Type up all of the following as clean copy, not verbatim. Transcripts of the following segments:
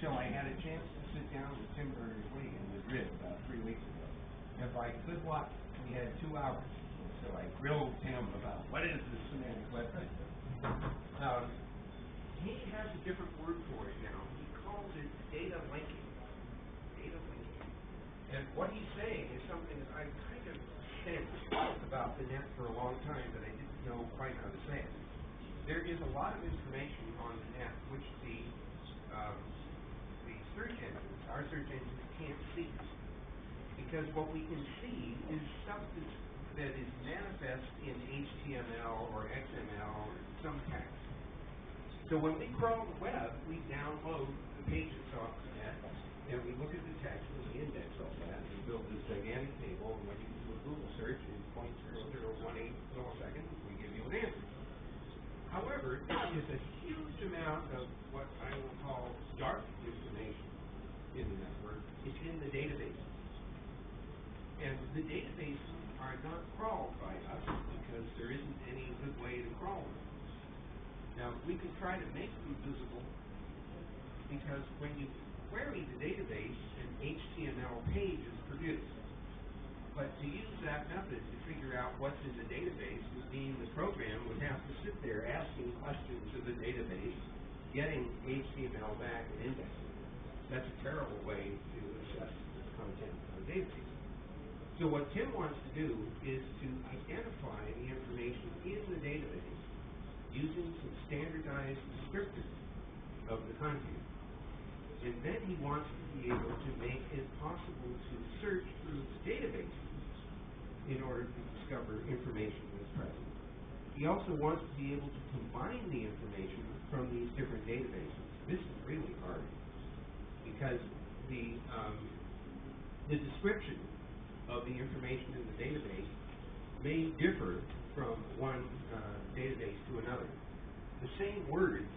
until I had a chance to sit down with Tim Berners-Lee in Madrid about 3 weeks ago. If I could luck, we had 2 hours. So I grilled him about what is this semantic web system. He has a different word for it now. He calls it data linking. Data linking. And what he's saying is something that I've kind of sensed about the net for a long time, but I didn't know quite how to say it. There is a lot of information on the net which the search engines, our search engines, can't see. Because what we can see is substance that is manifest in HTML or XML or some text. So when we crawl the web, we download the pages off the net, and we look at the text and we index all that, and we build this gigantic table, and when you do a Google search in 0.0018 milliseconds, we give you an answer. However, there is a huge amount of what I will call dark information in the network. It's in the databases. And the databases are not crawled by us because there isn't any good way to crawl them. Now, we can try to make them visible because when you query the database, an HTML page is produced. But to use that method to figure out what's in the database would mean the program would have to sit there asking questions of the database, getting HTML back and indexing it. That's a terrible way to assess the content of a database. So what Tim wants to do is to identify the information in the database using some standardized descriptors of the content. And then he wants to be able to make it possible to search through the databases in order to discover information that's present. He also wants to be able to combine the information from these different databases. This is really hard because the description of the information in the database may differ from one database to another. The same words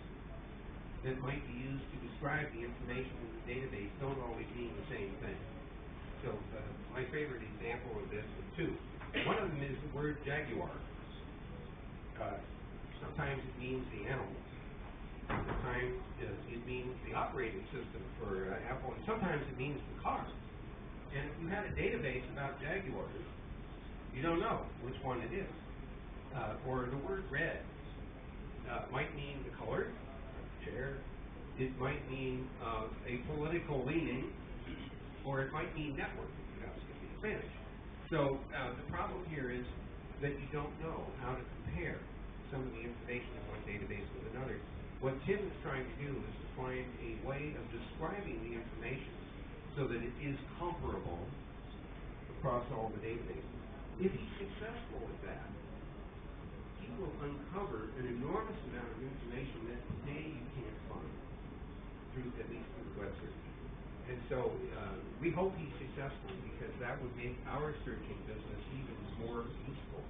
that might be used to describe the information in the database don't always mean the same thing. So my favorite example of this is 2. One of them is the word jaguar. Sometimes it means the animal. Sometimes it means the operating system for Apple, and sometimes it means the car. And if you had a database about jaguars, you don't know which one it is. Or the word red might mean the color, chair. It might mean a political leaning, or it might mean network, if you have to speak Spanish. So the problem here is that you don't know how to compare some of the information in one database with another. What Tim is trying to do is to find a way of describing the information so that it is comparable across all the databases. If he's successful with that, he will uncover an enormous amount of information that today you can't find, at least through the web search. And so we hope he's successful because that would make our searching business even more useful.